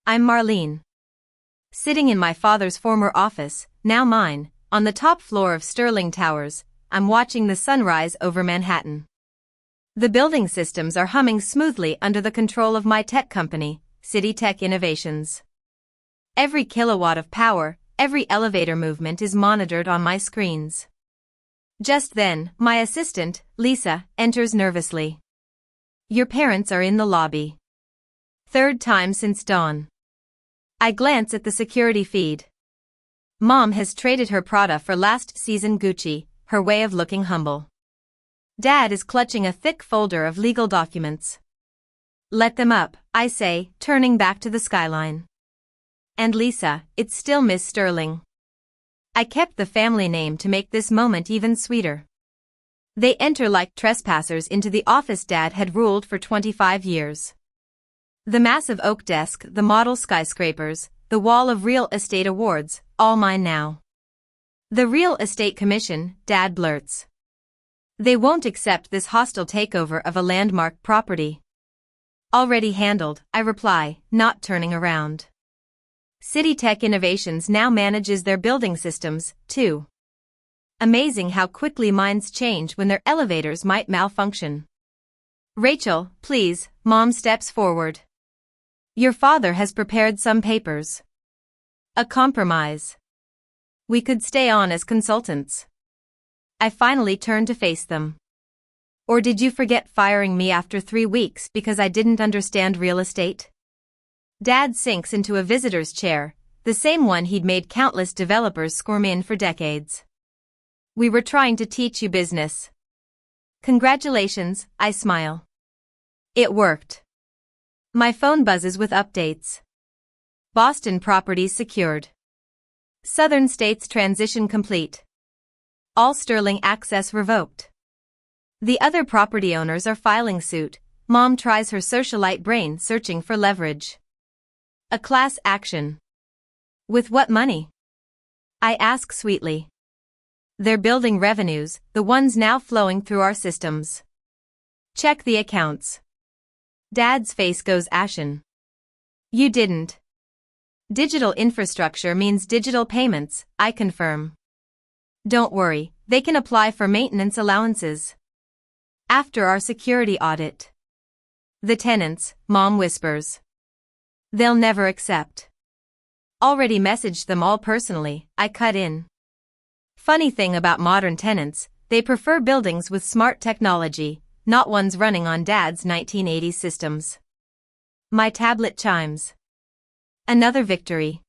I'm Marlene. Sitting in my father's former office, now mine, on the top floor of Sterling Towers, I'm watching the sunrise over Manhattan. The building systems are humming smoothly under the control of my tech company, City Tech Innovations. Every kilowatt of power, every elevator movement is monitored on my screens. Just then, my assistant, Lisa, enters nervously. Your parents are in the lobby. Third time since dawn. I glance at the security feed. Mom has traded her Prada for last season Gucci, her way of looking humble. Dad is clutching a thick folder of legal documents. Let them up, I say, turning back to the skyline. And Lisa, it's still Miss Sterling. I kept the family name to make this moment even sweeter. They enter like trespassers into the office Dad had ruled for 25 years. The massive oak desk, the model skyscrapers, the wall of real estate awards, all mine now. The real estate commission, Dad blurts. They won't accept this hostile takeover of a landmark property. Already handled, I reply, not turning around. City Tech Innovations now manages their building systems, too. Amazing how quickly minds change when their elevators might malfunction. Rachel, please, Mom steps forward. Your father has prepared some papers. A compromise. We could stay on as consultants. I finally turned to face them. Or did you forget firing me after 3 weeks because I didn't understand real estate? Dad sinks into a visitor's chair, the same one he'd made countless developers squirm in for decades. We were trying to teach you business. Congratulations, I smile. It worked. My phone buzzes with updates. Boston properties secured. Southern states transition complete. All Sterling access revoked. The other property owners are filing suit. Mom tries her socialite brain searching for leverage. A class action. With what money? I ask sweetly. Their building revenues, the ones now flowing through our systems. Check the accounts. Dad's face goes ashen. You didn't. Digital infrastructure means digital payments, I confirm. Don't worry, they can apply for maintenance allowances. After our security audit. The tenants, Mom whispers. They'll never accept. Already messaged them all personally, I cut in. Funny thing about modern tenants, they prefer buildings with smart technology, not ones running on Dad's 1980s systems. My tablet chimes. Another victory.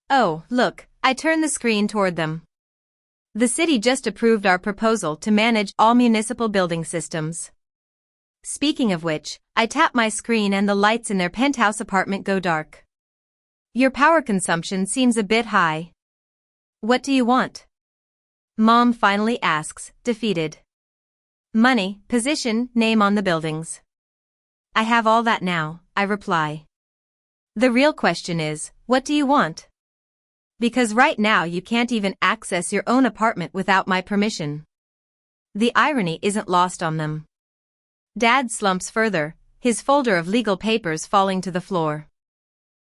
Oh, look, I turn the screen toward them. The city just approved our proposal to manage all municipal building systems. Speaking of which, I tap my screen and the lights in their penthouse apartment go dark. Your power consumption seems a bit high. What do you want? Mom finally asks, defeated. Money, position, name on the buildings. I have all that now, I reply. The real question is, what do you want? Because right now you can't even access your own apartment without my permission. The irony isn't lost on them. Dad slumps further, his folder of legal papers falling to the floor.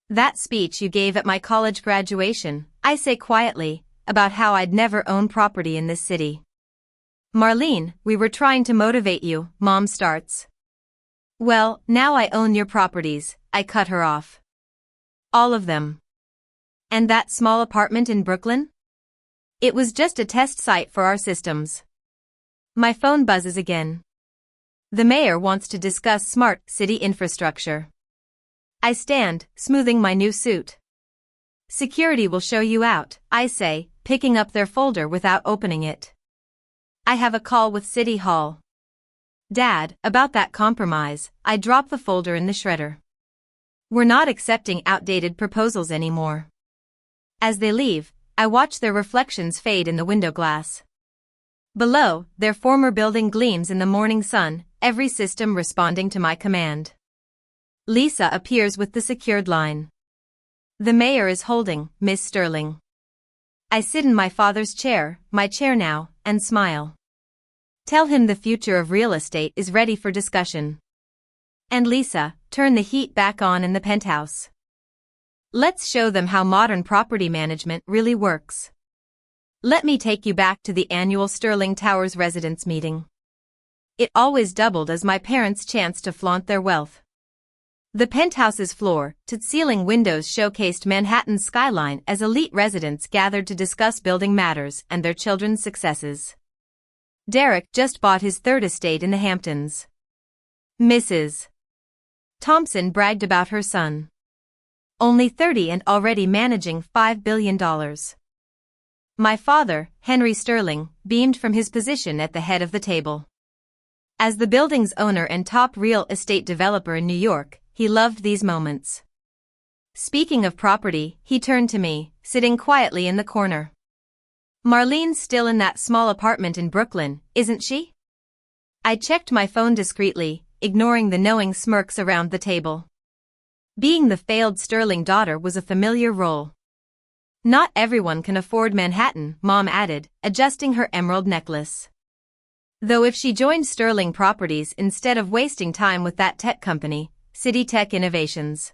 That speech you gave at my college graduation, I say quietly, about how I'd never own property in this city. Marlene, we were trying to motivate you, Mom starts. Well, now I own your properties, I cut her off. All of them. And that small apartment in Brooklyn? It was just a test site for our systems. My phone buzzes again. The mayor wants to discuss smart city infrastructure. I stand, smoothing my new suit. Security will show you out, I say, picking up their folder without opening it. I have a call with City Hall. Dad, about that compromise, I drop the folder in the shredder. We're not accepting outdated proposals anymore. As they leave, I watch their reflections fade in the window glass. Below, their former building gleams in the morning sun, every system responding to my command. Lisa appears with the secured line. The mayor is holding, Miss Sterling. I sit in my father's chair, my chair now, and smile. Tell him the future of real estate is ready for discussion. And Lisa, turn the heat back on in the penthouse. Let's show them how modern property management really works. Let me take you back to the annual Sterling Towers residents meeting. It always doubled as my parents' chance to flaunt their wealth. The penthouse's floor-to-ceiling windows showcased Manhattan's skyline as elite residents gathered to discuss building matters and their children's successes. Derek just bought his third estate in the Hamptons. Mrs. Thompson bragged about her son. Only 30 and already managing $5 billion. My father, Henry Sterling, beamed from his position at the head of the table. As the building's owner and top real estate developer in New York, he loved these moments. Speaking of property, he turned to me, sitting quietly in the corner. Marlene's still in that small apartment in Brooklyn, isn't she? I checked my phone discreetly, ignoring the knowing smirks around the table. Being the failed Sterling daughter was a familiar role. Not everyone can afford Manhattan, Mom added, adjusting her emerald necklace. Though if she joined Sterling Properties instead of wasting time with that tech company, City Tech Innovations.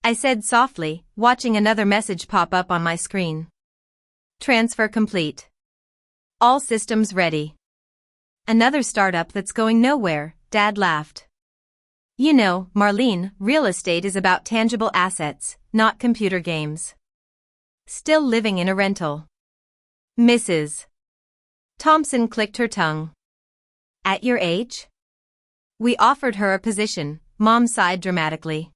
I said softly, watching another message pop up on my screen. Transfer complete. All systems ready. Another startup that's going nowhere, Dad laughed. You know, Marlene, real estate is about tangible assets, not computer games. Still living in a rental. Mrs. Thompson clicked her tongue. At your age? We offered her a position, Mom sighed dramatically.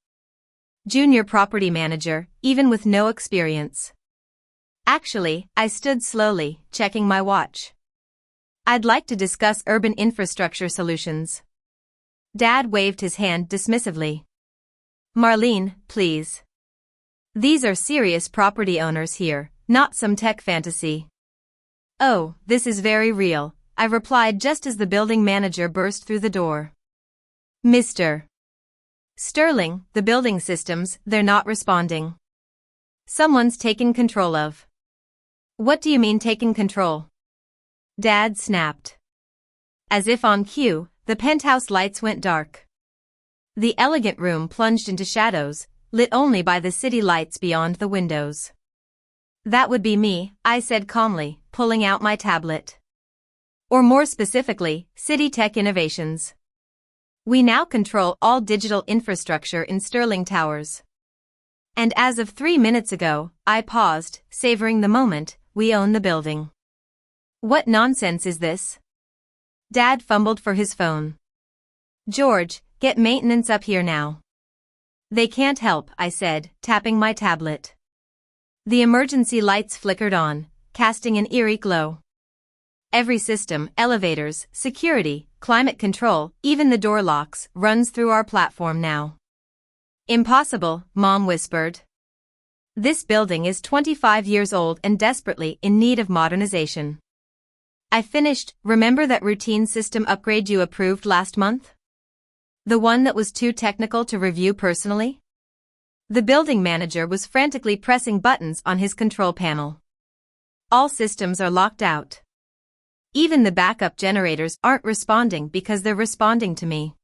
Junior property manager, even with no experience. Actually, I stood slowly, checking my watch. I'd like to discuss urban infrastructure solutions. Dad waved his hand dismissively. Marlene, please. These are serious property owners here, not some tech fantasy. Oh, this is very real, I replied just as the building manager burst through the door. Mr. Sterling, the building systems, they're not responding. Someone's taken control of. What do you mean taken control? Dad snapped. As if on cue, the penthouse lights went dark. The elegant room plunged into shadows, lit only by the city lights beyond the windows. That would be me, I said calmly, pulling out my tablet. Or more specifically, City Tech Innovations. We now control all digital infrastructure in Sterling Towers. And as of 3 minutes ago, I paused, savoring the moment, we own the building. What nonsense is this? Dad fumbled for his phone. George, get maintenance up here now. They can't help, I said, tapping my tablet. The emergency lights flickered on, casting an eerie glow. Every system, elevators, security, climate control, even the door locks, runs through our platform now. Impossible, Mom whispered. This building is 25 years old and desperately in need of modernization. I finished, remember that routine system upgrade you approved last month? The one that was too technical to review personally? The building manager was frantically pressing buttons on his control panel. All systems are locked out. Even the backup generators aren't responding because they're responding to me.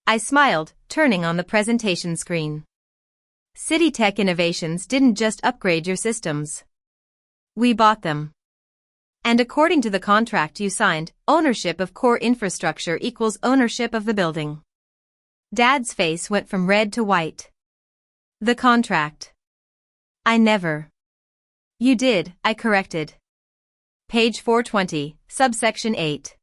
I smiled, turning on the presentation screen. City Tech Innovations didn't just upgrade your systems. We bought them. And according to the contract you signed, ownership of core infrastructure equals ownership of the building. Dad's face went from red to white. The contract. I never. You did, I corrected. Page 420, subsection 8.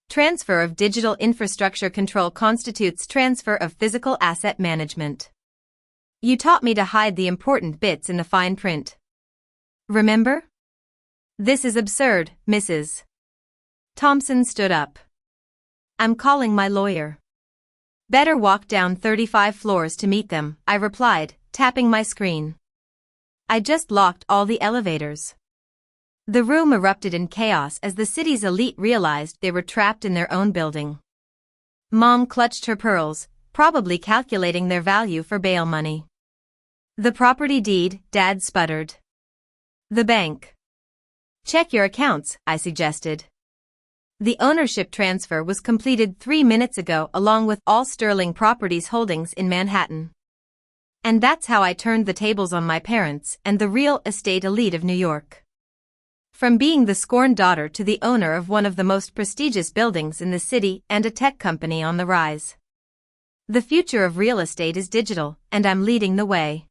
Transfer of digital infrastructure control constitutes transfer of physical asset management. You taught me to hide the important bits in the fine print. Remember? This is absurd, Mrs. Thompson stood up. I'm calling my lawyer. Better walk down 35 floors to meet them, I replied, tapping my screen. I just locked all the elevators. The room erupted in chaos as the city's elite realized they were trapped in their own building. Mom clutched her pearls, probably calculating their value for bail money. The property deed, Dad sputtered. The bank. Check your accounts, I suggested. The ownership transfer was completed 3 minutes ago along with all Sterling Properties holdings in Manhattan. And that's how I turned the tables on my parents and the real estate elite of New York. From being the scorned daughter to the owner of one of the most prestigious buildings in the city and a tech company on the rise. The future of real estate is digital, and I'm leading the way.